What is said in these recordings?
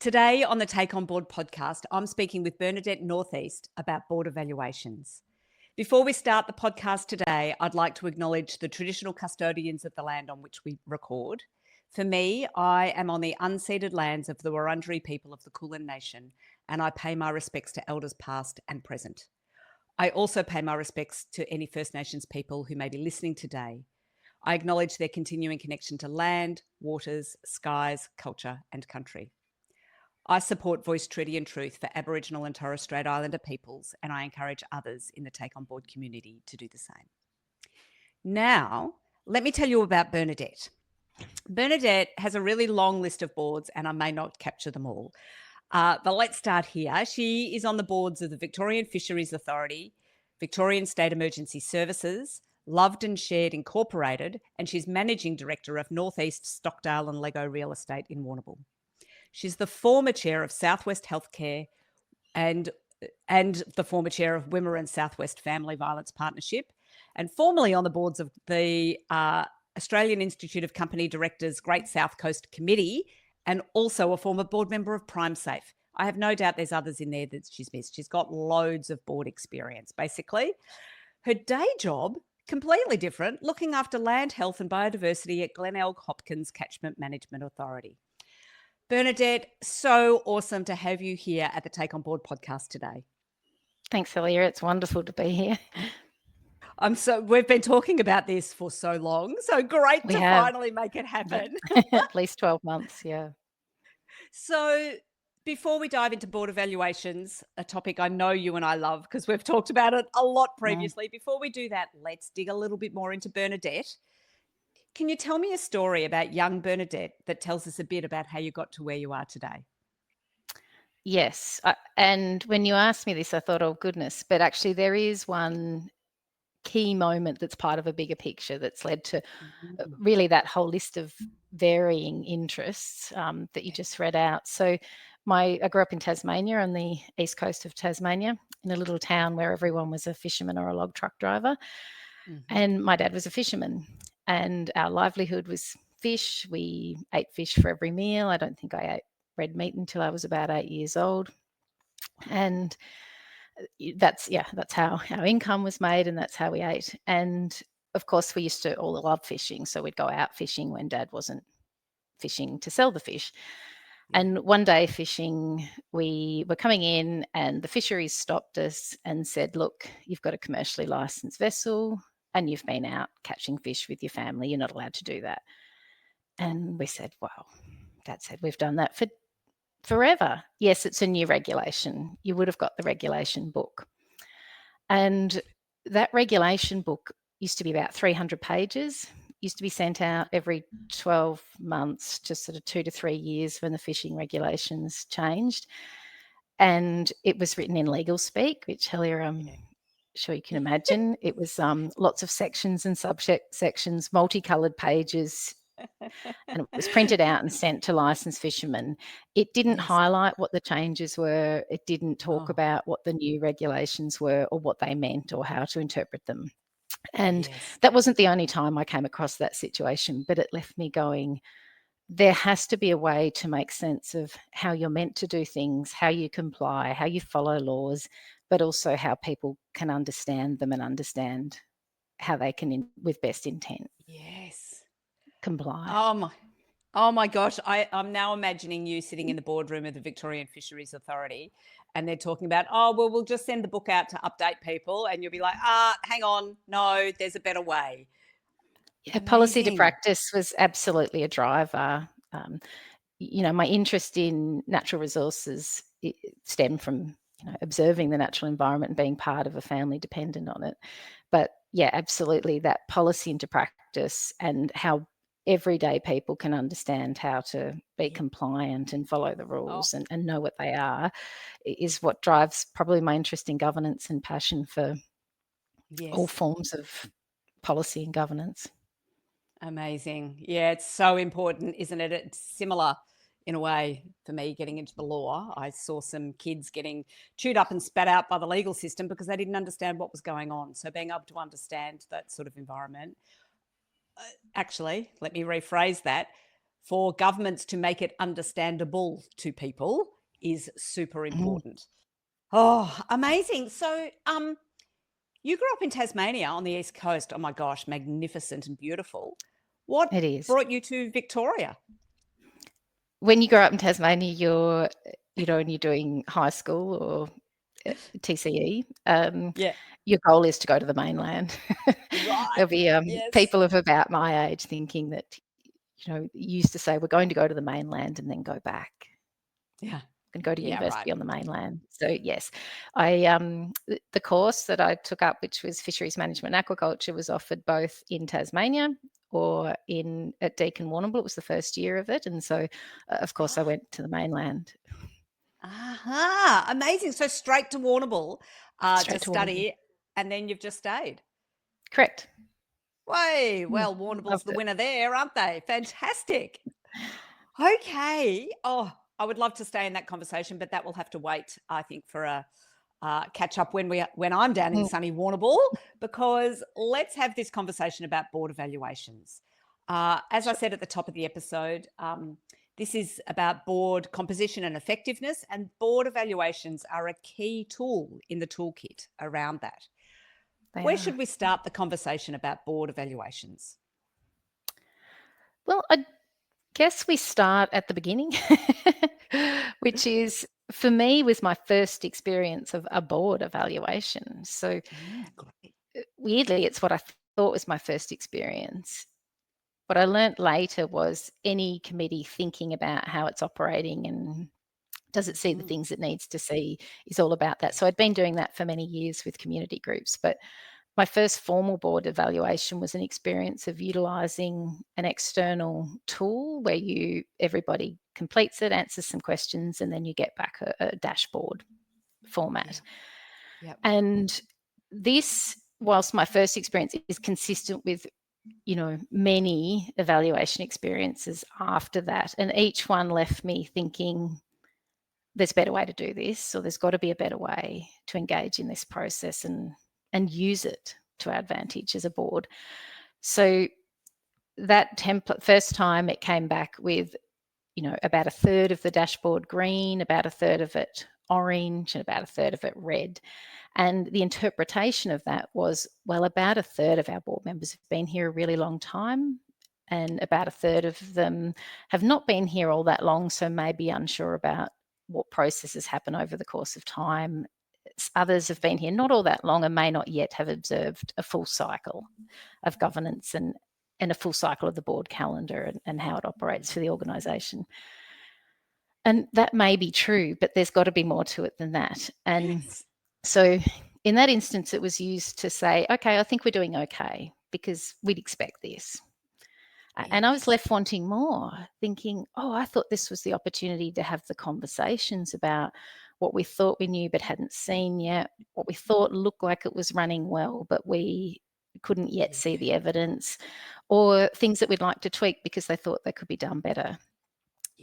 Today on the Take On Board podcast, I'm speaking with Bernadette Northeast about board evaluations. Before we start the podcast today, I'd like to acknowledge the traditional custodians of the land on which we record. For me, I am on the unceded lands of the Wurundjeri people of the Kulin Nation, and I pay my respects to elders past and present. I also pay my respects to any First Nations people who may be listening today. I acknowledge their continuing connection to land, waters, skies, culture, and country. I support Voice, Treaty and Truth for Aboriginal and Torres Strait Islander peoples, and I encourage others in the Take On Board community to do the same. Now, let me tell you about Bernadette. Bernadette has a really long list of boards, and I may not capture them all. But let's start here. She is on the boards of the Victorian Fisheries Authority, Victorian State Emergency Services, Loved and Shared Incorporated, and she's Managing Director of Northeast, Stockdale and Leggo Real Estate in Warrnambool. She's the former chair of Southwest Healthcare and the former chair of Wimmera and Southwest Family Violence Partnership, and formerly on the boards of the Australian Institute of Company Directors Great South Coast Committee, and also a former board member of PrimeSafe. I have no doubt there's others in there that she's missed. She's got loads of board experience, basically. Her day job, completely different, looking after land, health and biodiversity at Glenelg Hopkins Catchment Management Authority. Bernadette, so awesome to have you here at the Take On Board podcast today. Thanks, Celia. It's wonderful to be here. We've been talking about this for so long, so great We to have. finally make it happen. At least 12 months, yeah. So before we dive into board evaluations, a topic I know you and I love because we've talked about it a lot previously, Before we do that, let's dig a little bit more into Bernadette. Can you tell me a story about young Bernadette that tells us a bit about how you got to where you are today? Yes. And when you asked me this, I thought, oh, goodness. But actually, there is one key moment that's part of a bigger picture that's led to really that whole list of varying interests that you just read out. So I grew up in Tasmania, on the east coast of Tasmania, in a little town where everyone was a fisherman or a log truck driver. And my dad was a fisherman. And our livelihood was fish. We ate fish for every meal. I don't think I ate red meat until I was about 8 years old. And that's how our income was made, and that's how we ate. And of course, we used to all love fishing. So we'd go out fishing when Dad wasn't fishing to sell the fish. And one day fishing, we were coming in and the fisheries stopped us and said, look, you've got a commercially licensed vessel and you've been out catching fish with your family. You're not allowed to do that. And we said, well, Dad said, we've done that for forever. Yes, it's a new regulation. You would have got the regulation book. And that regulation book used to be about 300 pages, used to be sent out every 12 months to sort of 2 to 3 years when the fishing regulations changed. And it was written in legal speak, which Helia, I'm sure you can imagine. It was lots of sections and subsections, multicoloured pages, and it was printed out and sent to licensed fishermen. It didn't highlight what the changes were. It didn't talk about what the new regulations were or what they meant or how to interpret them. And that wasn't the only time I came across that situation, but it left me going, there has to be a way to make sense of how you're meant to do things, how you comply, how you follow laws, but also how people can understand them and understand how they can, with best intent, comply. Oh my gosh. I'm now imagining you sitting in the boardroom of the Victorian Fisheries Authority and they're talking about, we'll just send the book out to update people. And you'll be like, hang on, no, there's a better way. Yeah, policy to practice was absolutely a driver. My interest in natural resources stemmed from observing the natural environment and being part of a family dependent on it. But yeah, absolutely, that policy into practice and how everyday people can understand how to be compliant and follow the rules and know what they are is what drives probably my interest in governance and passion for all forms of policy and governance. Amazing. Yeah, it's so important, isn't it? It's similar in a way for me getting into the law. I saw some kids getting chewed up and spat out by the legal system because they didn't understand what was going on. So being able to understand that sort of environment, actually, let me rephrase that. for governments to make it understandable to people is super important. Oh, amazing. So, you grew up in Tasmania on the East Coast. Oh my gosh, magnificent and beautiful. What It is. brought you to Victoria? When you grow up in Tasmania, and you're doing high school or TCE, Yeah. your goal is to go to the mainland. Right. There'll be Yes. people of about my age thinking that, used to say, "We're going to go to the mainland and then go back Yeah. and go to Yeah, right. university on the mainland." So, yes, I the course that I took up, which was Fisheries Management and Aquaculture, was offered both in Tasmania or at Deakin Warrnambool. It was the first year of it, and so, of course, I Ah, went to the mainland, aha. Amazing. So straight to Warrnambool to straight to Warrnambool. study, and then you've just stayed. Correct. Way, Mm, well, Warrnambool's loved the it. winner there, aren't they? Fantastic. Okay. Oh, I would love to stay in that conversation, but that will have to wait, I think, for a catch up when I'm down in Mm, sunny Warrnambool, because let's have this conversation about board evaluations. As I sure. said at the top of the episode, this is about board composition and effectiveness, and board evaluations are a key tool in the toolkit around that. They Where are. should we start the conversation about board evaluations? Well, I guess we start at the beginning, which is, for me, was my first experience of a board evaluation. So, Great. weirdly, it's what I thought was my first experience. What I learnt later was any committee thinking about how it's operating and does it see the Mm, things it needs to see is all about that. So I'd been doing that for many years with community groups, but my first formal board evaluation was an experience of utilising an external tool where everybody completes it, answers some questions, and then you get back a dashboard yeah. format. Yeah. And this, whilst my first experience is consistent with many evaluation experiences after that, and each one left me thinking there's a better way to do this, or there's got to be a better way to engage in this process and use it to our advantage as a board. So that template, first time it came back with, about a third of the dashboard green, about a third of it orange, and about a third of it red. And the interpretation of that was, well, about a third of our board members have been here a really long time, and about a third of them have not been here all that long, so maybe unsure about what processes happen over the course of time. Others have been here not all that long and may not yet have observed a full cycle of governance and a full cycle of the board calendar and how it operates for the organisation. And that may be true, but there's got to be more to it than that. And Yes. so in that instance, it was used to say, okay, I think we're doing okay because we'd expect this. And I was Yes. left wanting more, thinking, oh, I thought this was the opportunity to have the conversations about what we thought we knew but hadn't seen yet, what we thought looked like it was running well, but we couldn't yet see Yeah. the evidence, or things that we'd like to tweak because they thought they could be done better.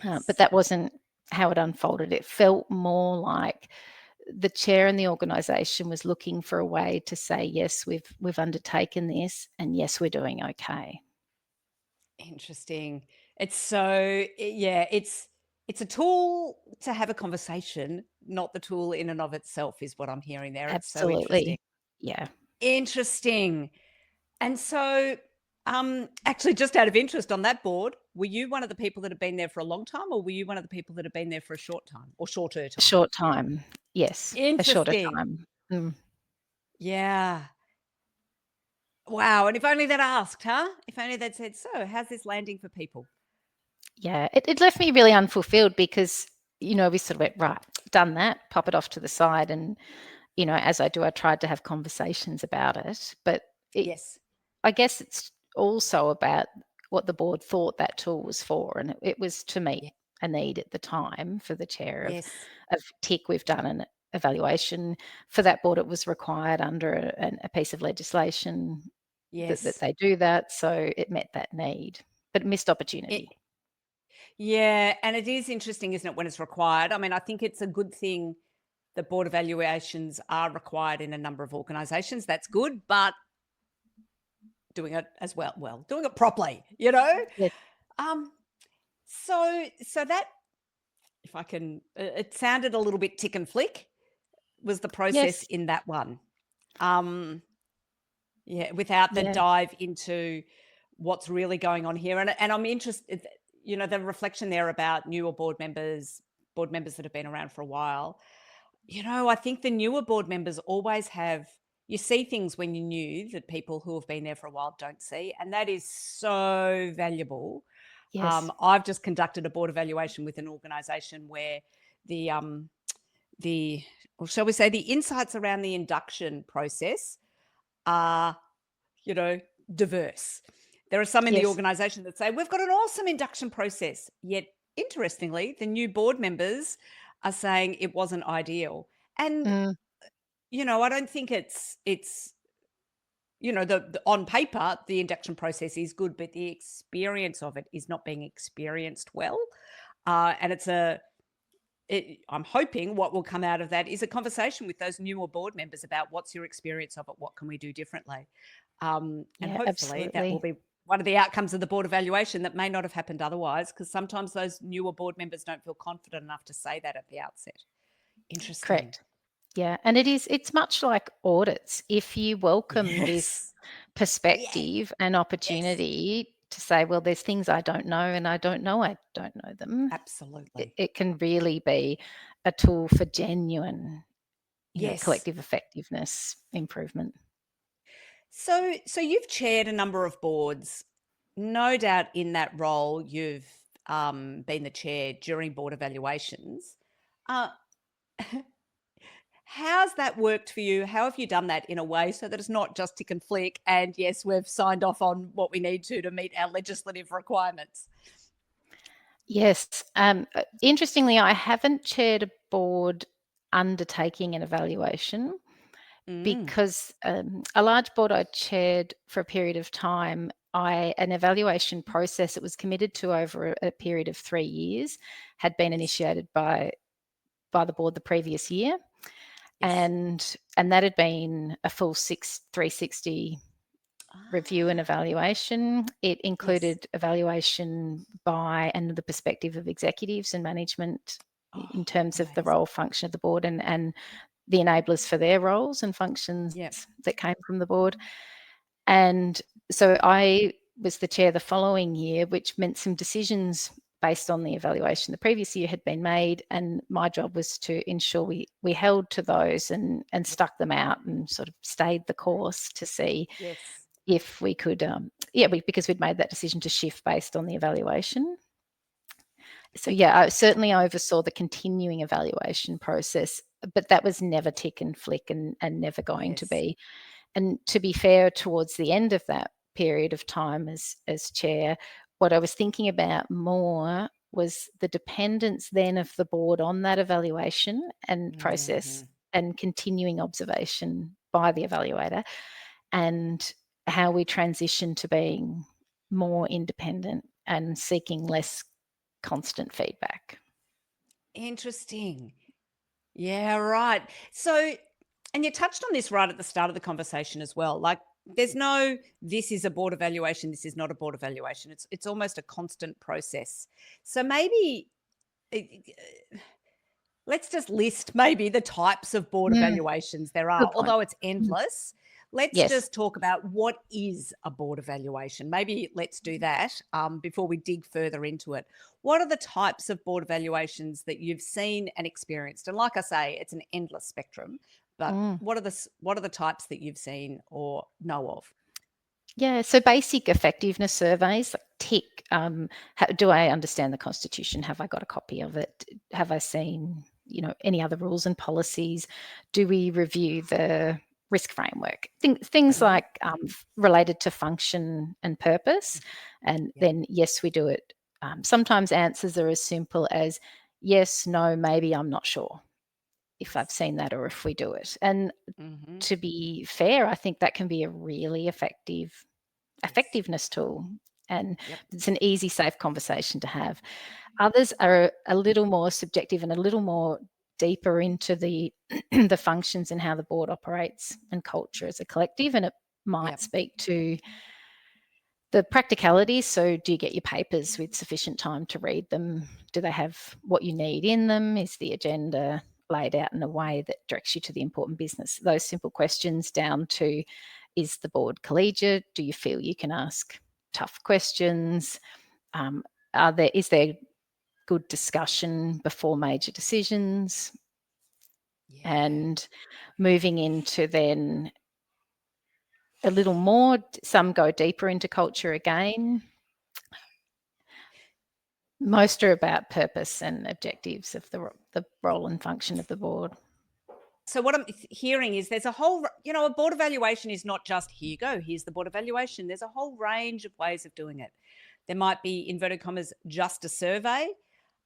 But Yes. that wasn't how it unfolded. It felt more like the chair and the organisation was looking for a way to say, yes, we've undertaken this, and yes, we're doing okay. Interesting. It's a tool to have a conversation, not the tool in and of itself, is what I'm hearing there. It's so interesting. Absolutely. Yeah. Interesting. And so, actually, just out of interest on that board, were you one of the people that have been there for a long time, or were you one of the people that have been there for a short time or shorter A time? short time. Yes, a shorter Interesting. time. Mm. Yeah. Wow. And if only they'd asked, huh? If only they'd said, so how's this landing for people? Yeah, it left me really unfulfilled because, we sort of went, right, done that, pop it off to the side. And, as I do, I tried to have conversations about it. But Yes. I guess it's also about what the board thought that tool was for. And it was to meet Yeah. a need at the time for the chair Yes. of TIC. We've done an evaluation for that board. It was required under a piece of legislation that Yes. they do that. So it met that need, but missed It, opportunity. yeah. And it is interesting, isn't it, when it's required? I mean, I think it's a good thing that board evaluations are required in a number of organisations. That's good, but doing it as well, doing it properly, Yes. Um, So that, if I can, it sounded a little bit tick and flick, was the process Yes. in that one. Yeah, without the Yeah. dive into what's really going on here. And I'm interested, the reflection there about newer board members that have been around for a while. I think the newer board members always have, you see things when you're new that people who have been there for a while don't see. And that is so valuable. Yes. I've just conducted a board evaluation with an organisation where the or shall we say, the insights around the induction process are, diverse. There are some in the Yes. organisation that say, we've got an awesome induction process. Yet, interestingly, the new board members are saying it wasn't ideal. And, Mm, I don't think it's on paper, the induction process is good, but the experience of it is not being experienced well. And I'm hoping what will come out of that is a conversation with those newer board members about what's your experience of it, what can we do differently, and yeah, hopefully that will absolutely. be one of the outcomes of the board evaluation that may not have happened otherwise, because sometimes those newer board members don't feel confident enough to say that at the outset. Interesting. Correct. Yeah, and it's much like audits. If you welcome this Yes. Yes. perspective and Yes. opportunity to say, well, there's things I don't know and I don't know them, it, Absolutely. it can really be a tool for genuine, Yes. collective effectiveness improvement. So you've chaired a number of boards. No doubt in that role, you've been the chair during board evaluations. Uh, how's that worked for you? How have you done that in a way so that it's not just tick and flick? And yes, we've signed off on what we need to meet our legislative requirements. Yes. Interestingly, I haven't chaired a board undertaking an evaluation Mm, because a large board I chaired for a period of time, an evaluation process that was committed to over a period of 3 years had been yes, initiated by the board the previous year, yes. and that had been a full 360 review and Ah, evaluation. It yes. included evaluation by and the perspective of executives and management Oh, in terms of the amazing. role function of the board and the enablers for their roles and functions Yep. that came from the board. And so I was the chair the following year, which meant some decisions based on the evaluation the previous year had been made, and my job was to ensure we held to those and Yep. stuck them out and sort of stayed the course to see Yes. if we could, because we'd made that decision to shift based on the evaluation. So yeah, I certainly oversaw the continuing evaluation process, but that was never tick and flick and never going to Yes. be. And to be fair, towards the end of that period of time as chair, what I was thinking about more was the dependence then of the board on that evaluation and process Hmm. and continuing observation by the evaluator, and how we transition to being more independent and seeking less constant feedback. Interesting. Yeah, right. So, and you touched on this right at the start of the conversation as well. Like, there's no, this is a board evaluation, this is not a board evaluation. It's almost a constant process. So maybe let's just list maybe the types of board Mm, evaluations there are, good point. although it's Mm, endless. Let's yes. just talk about what is a board evaluation. Maybe let's do that before we dig further into it. What are the types of board evaluations that you've seen and experienced? And like I say, it's an endless spectrum. But Mm. what are the types that you've seen or know of? Yeah, so basic effectiveness surveys, like tick, do I understand the Constitution? Have I got a copy of it? Have I seen, any other rules and policies? Do we review the risk framework? Things Hmm. like related to function and purpose. And Yep. then, yes, we do it. Sometimes answers are as simple as yes, no, maybe, I'm not sure if I've Yes. seen that or if we do it. And Hmm. to be fair, I think that can be a really Yes. effectiveness tool, and Yep. it's an easy, safe conversation to have. Others are a little more subjective and a little more deeper into the the functions and how the board operates and culture as a collective, and it might Yep. speak to The practicalities, so do you get your papers with sufficient time to read them? Do they have what you need in them? Is the agenda laid out in a way that directs you to the important business? Those simple questions down to, is the board collegiate? Do you feel you can ask tough questions? Is there good discussion before major decisions? Yeah. And moving into then a little more, some go deeper into culture again. Most are about purpose and objectives of the role and function of the board. So what I'm hearing is there's a whole, a board evaluation is not just, here you go, here's the board evaluation. There's a whole range of ways of doing it. There might be, inverted commas, just a survey,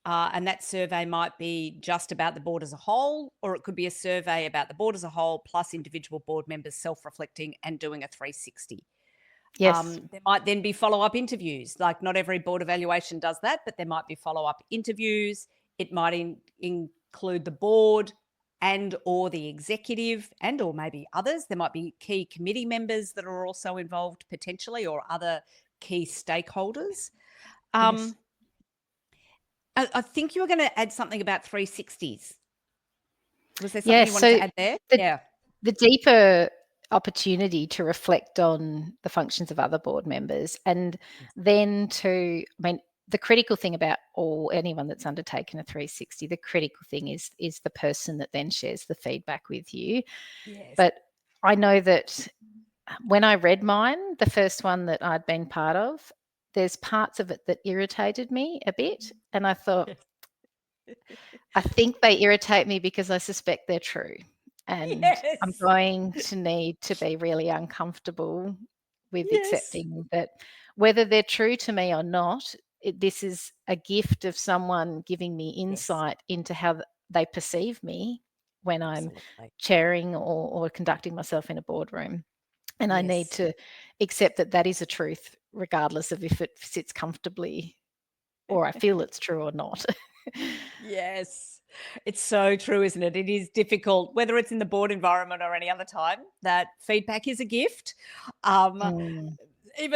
and that survey might be just about the board as a whole, or it could be a survey about the board as a whole plus individual board members self-reflecting and doing a 360. Yes. There might then be follow-up interviews. Like, not every board evaluation does that, but there might be follow-up interviews. It might include the board and or the executive and or maybe others. There might be key committee members that are also involved potentially, or other key stakeholders. Yes. I think you were going to add something about 360s. Was there something you wanted to add there? The deeper opportunity to reflect on the functions of other board members, and then the critical thing about anyone that's undertaken a 360, the critical thing is the person that then shares the feedback with you. Yes. But I know that when I read mine, the first one that I'd been part of, there's parts of it that irritated me a bit. And I thought, I think they irritate me because I suspect they're true. And I'm going to need to be really uncomfortable with accepting that, whether they're true to me or not, this is a gift of someone giving me insight into how they perceive me when I'm chairing or conducting myself in a boardroom. And I need to accept that that is a truth, regardless of if it sits comfortably or I feel it's true or not. Yes, it's so true, isn't it? It is difficult, whether it's in the board environment or any other time, that feedback is a gift, even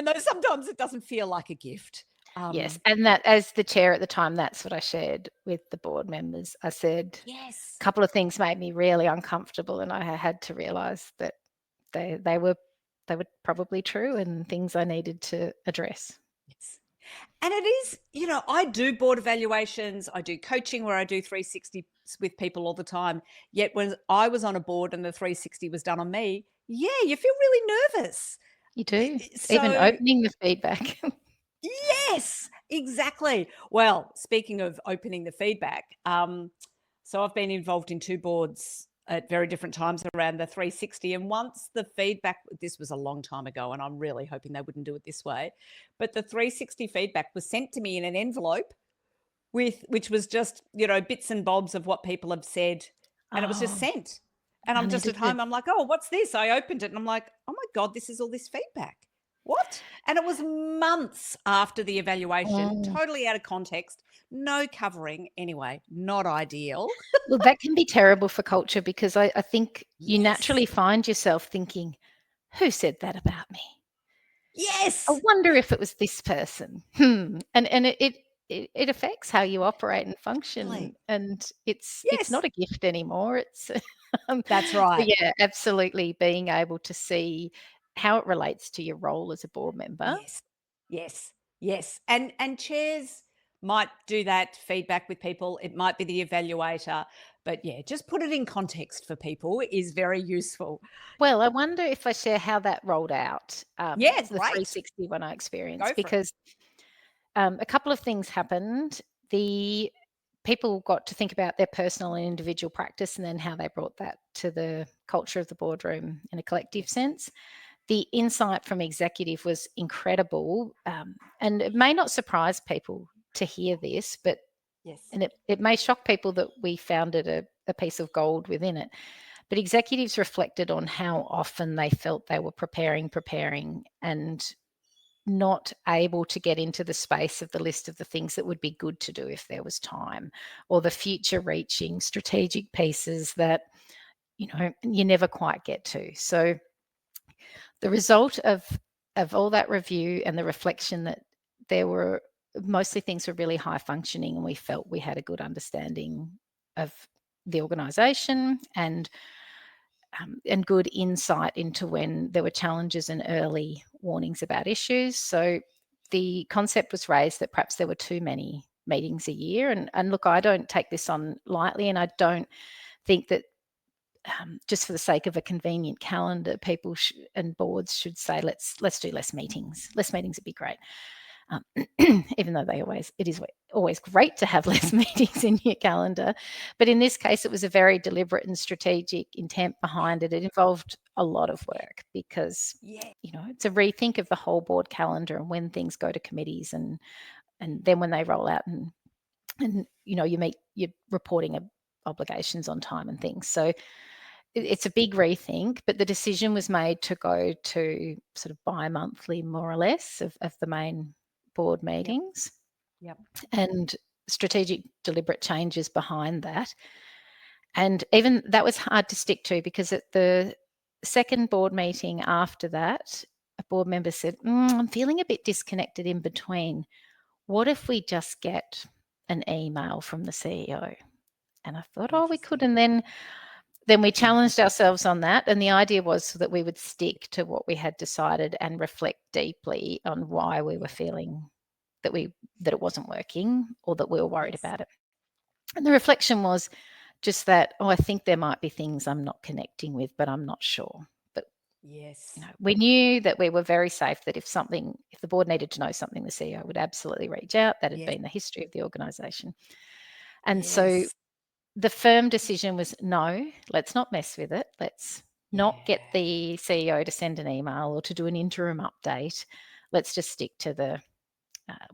though sometimes it doesn't feel like a gift. Yes, and that, as the chair at the time, that's what I shared with the board members. I said, a couple of things made me really uncomfortable, and I had to realise that they were probably true, and things I needed to address. Yes. And it is, I do board evaluations, I do coaching where I do 360s with people all the time. Yet when I was on a board and the 360 was done on me, you feel really nervous. You do, even opening the feedback. Yes, exactly. Well, speaking of opening the feedback, so I've been involved in 2 boards at very different times around the 360. And once the feedback, this was a long time ago, and I'm really hoping they wouldn't do it this way, but the 360 feedback was sent to me in an envelope which was just, bits and bobs of what people have said. And it was just sent. And I'm just at home. I'm like, oh, what's this? I opened it and I'm like, oh my God, this is all this feedback. What? And it was months after the evaluation, totally out of context, no covering. Anyway, not ideal. Well, that can be terrible for culture, because I think you naturally find yourself thinking, who said that about me? Yes. I wonder if it was this person. And it affects how you operate and function. Right. And it's not a gift anymore. It's that's right. So absolutely, being able to see how it relates to your role as a board member. Yes. And chairs might do that feedback with people. It might be the evaluator, but just put it in context for people is very useful. Well, I wonder if I share how that rolled out. The great. 360 one I experienced, because a couple of things happened. The people got to think about their personal and individual practice, and then how they brought that to the culture of the boardroom in a collective sense. The insight from executive was incredible, and it may not surprise people to hear this, but and it may shock people that we found it a piece of gold within it. But executives reflected on how often they felt they were preparing, and not able to get into the space of the list of the things that would be good to do if there was time, or the future-reaching strategic pieces that, you never quite get to. So the result of of all that review and the reflection that there were mostly things were really high functioning, and we felt we had a good understanding of the organisation and good insight into when there were challenges and early warnings about issues. So the concept was raised that perhaps there were too many meetings a year. And look, I don't take this on lightly, and I don't think that just for the sake of a convenient calendar, people and boards should say, let's do less meetings. Less meetings would be great. Even though it is always great to have less meetings in your calendar. But in this case, it was a very deliberate and strategic intent behind it. It involved a lot of work because, it's a rethink of the whole board calendar and when things go to committees and then when they roll out and you meet your reporting obligations on time and things. So it's a big rethink, but the decision was made to go to sort of bi-monthly, more or less, of the main board meetings. Yep. And strategic, deliberate changes behind that. And even that was hard to stick to because at the second board meeting after that, a board member said, I'm feeling a bit disconnected in between. What if we just get an email from the CEO? And I thought, we could. And then we challenged ourselves on that. And the idea was that we would stick to what we had decided and reflect deeply on why we were feeling that it wasn't working or that we were worried about it. And the reflection was just that, I think there might be things I'm not connecting with, but I'm not sure. But we knew that we were very safe that if the board needed to know something, the CEO would absolutely reach out. That had been the history of the organisation. And so the firm decision was, no, let's not mess with it. Let's not get the CEO to send an email or to do an interim update. Let's just stick to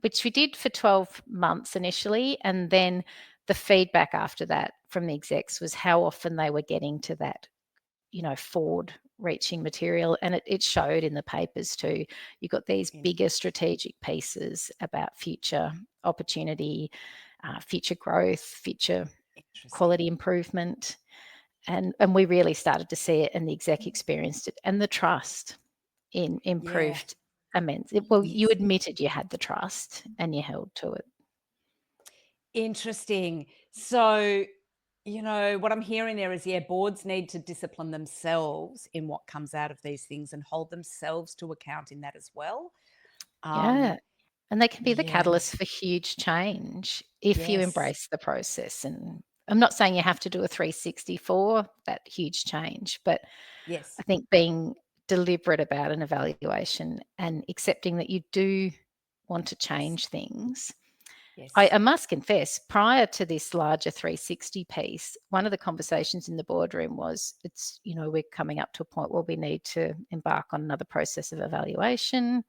which we did for 12 months initially. And then the feedback after that from the execs was how often they were getting to that, forward-reaching material. And it showed in the papers too. You got these bigger strategic pieces about future opportunity, future growth, future quality improvement. And we really started to see it, and the exec experienced it, and the trust improved immensely. Well, you admitted you had the trust and you held to it. Interesting. So, what I'm hearing there is, boards need to discipline themselves in what comes out of these things and hold themselves to account in that as well. And they can be the catalyst for huge change if you embrace the process. And I'm not saying you have to do a 360 for that huge change, but I think being deliberate about an evaluation and accepting that you do want to change things. I must confess, prior to this larger 360 piece, one of the conversations in the boardroom was, we're coming up to a point where we need to embark on another process of evaluation.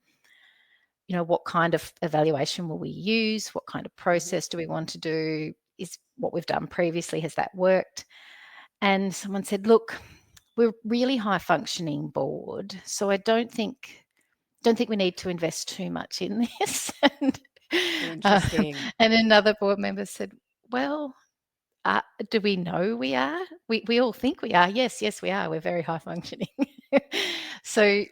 What kind of evaluation will we use? What kind of process do we want to do? Is what we've done previously, has that worked? And someone said, look, we're a really high functioning board, so I don't think we need to invest too much in this. Interesting. And another board member said, well, do we know we are? We all think we are. Yes, we are. We're very high functioning. So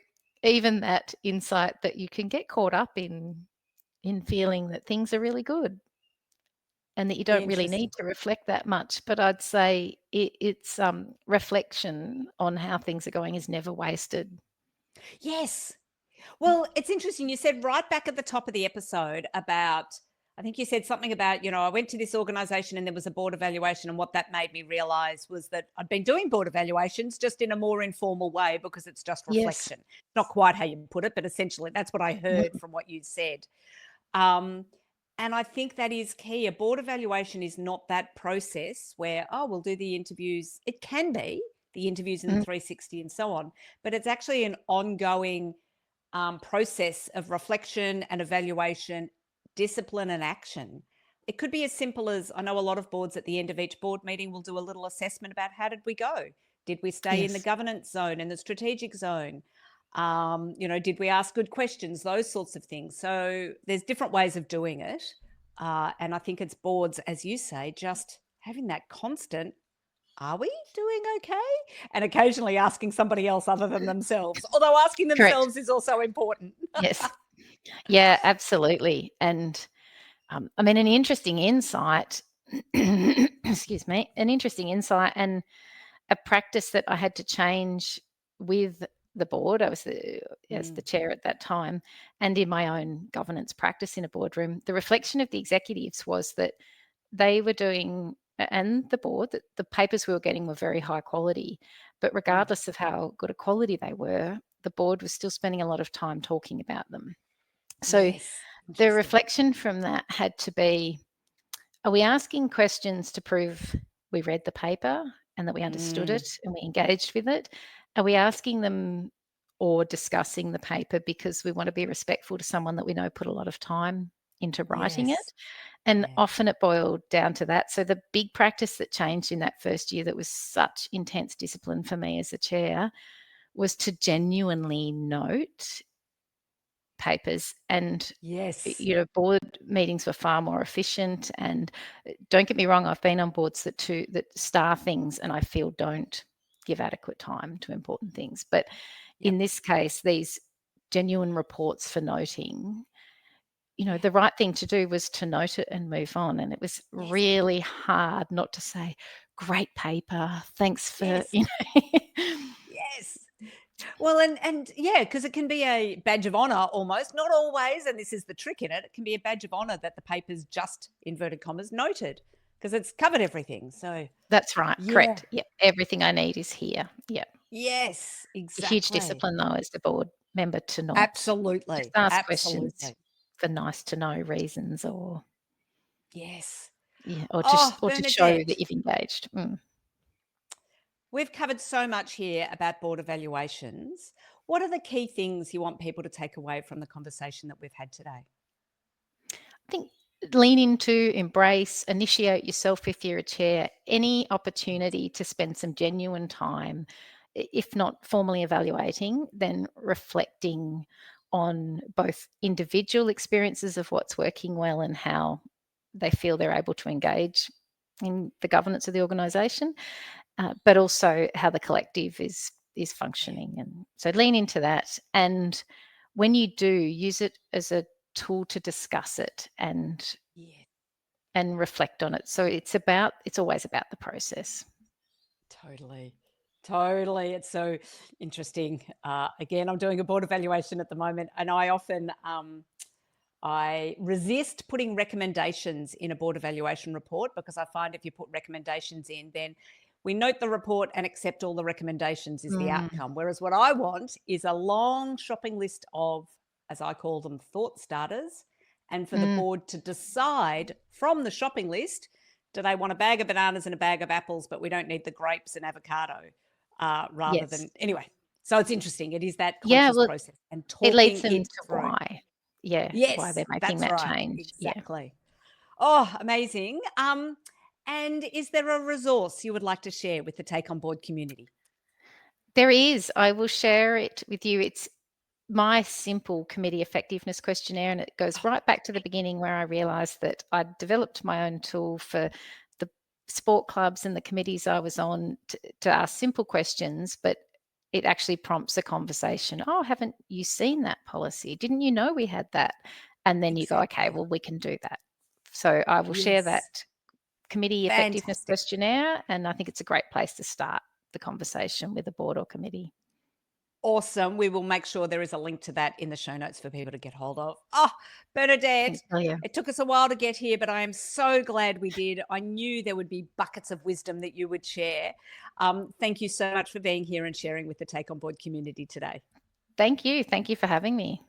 even that insight that you can get caught up in feeling that things are really good and that you don't really need to reflect that much. But I'd say it's reflection on how things are going is never wasted. Yes. Well, it's interesting. You said right back at the top of the episode about, I think you said something about, I went to this organisation and there was a board evaluation, and what that made me realise was that I'd been doing board evaluations just in a more informal way because it's just reflection. Not quite how you put it, but essentially that's what I heard from what you said. And I think that is key. A board evaluation is not that process where, we'll do the interviews. It can be the interviews in the 360 and so on, but it's actually an ongoing process of reflection and evaluation, discipline and action. It could be as simple as, I know a lot of boards at the end of each board meeting will do a little assessment about how did we go? Did we stay in the governance zone and the strategic zone? Did we ask good questions? Those sorts of things. So there's different ways of doing it. And I think it's boards, as you say, just having that constant are we doing okay? And occasionally asking somebody else other than themselves, although asking Correct. themselves is also important. Yes. Yeah, absolutely. And I mean, an interesting insight, excuse me, an interesting insight and a practice that I had to change with the board. I was as the Mm, chair at that time, and in my own governance practice in a boardroom. The reflection of the executives was that they were doing, and the board, that the papers we were getting were very high quality. But mm. regardless of how good a quality they were, the board was still spending a lot of time talking about them. So Yes, the interesting. reflection from that had to be, are we asking questions to prove we read the paper and that we understood Mm, it and we engaged with it? Are we asking them or discussing the paper because we want to be respectful to someone that we know put a lot of time into writing yes. it? And Yeah. often it boiled down to that. So the big practice that changed in that first year, that was such intense discipline for me as a chair, was to genuinely note papers. And Yes. board meetings were far more efficient. And don't get me wrong, I've been on boards that star things and I feel don't give adequate time to important things. But Yep. in this case, these genuine reports for noting, Yeah. the right thing to do was to note it and move on. And it was Yes. really hard not to say, great paper, thanks for, Yes. Yes. Well, and yeah, because it can be a badge of honor almost, not always, and this is the trick in it. It can be a badge of honor that the paper's just inverted commas noted because it's covered everything. So That's right, yeah. correct. Yep, everything I need is here. Yep. Yes, A huge exactly. discipline though as the board member to not just Absolutely. ask questions Absolutely. for nice to know reasons, or Yes. yeah, Oh, or to show Bernadette, that you've engaged. we've covered so much here about board evaluations. What are the key things you want people to take away from the conversation that we've had today? I think lean into, embrace, initiate yourself if you're a chair, any opportunity to spend some genuine time, if not formally evaluating, then reflecting on both individual experiences of what's working well and how they feel they're able to engage in the governance of the organisation, but also how the collective is Yeah. functioning. And so lean into that. And when you do, use it as a tool to discuss it Yeah. and reflect on it. So it's always about the process. Totally. Totally. It's so interesting. Again, I'm doing a board evaluation at the moment, and I often I resist putting recommendations in a board evaluation report because I find if you put recommendations in, then we note the report and accept all the recommendations is the Mm, outcome. Whereas what I want is a long shopping list of, as I call them, thought starters, and for the mm, board to decide from the shopping list, do they want a bag of bananas and a bag of apples, but we don't need the grapes and avocado, rather yes. than anyway. So it's interesting. It is that Yeah, conscious well, process and it leads talking them it to through. why. Yeah, why Yes, they're making that's that right. change. Yeah. Exactly. Oh, amazing. And is there a resource you would like to share with the Take on Board community? There is. I will share it with you. It's my simple committee effectiveness questionnaire, and it goes Oh, right back to the beginning where I realized that I'd developed my own tool for the sport clubs and the committees I was on to ask simple questions, but it actually prompts a conversation. Oh, haven't you seen that policy? Didn't you know we had that? And then you go, okay, exactly. well, we can do that. So I will share Yes. that committee effectiveness Fantastic. questionnaire, and I think it's a great place to start the conversation with a board or committee. Awesome. We will make sure there is a link to that in the show notes for people to get hold of. Oh, Thank Bernadette, you. it took us a while to get here, but I am so glad we did. I knew there would be buckets of wisdom that you would share. Thank you so much for being here and sharing with the Take on Board community today. Thank you. Thank you for having me.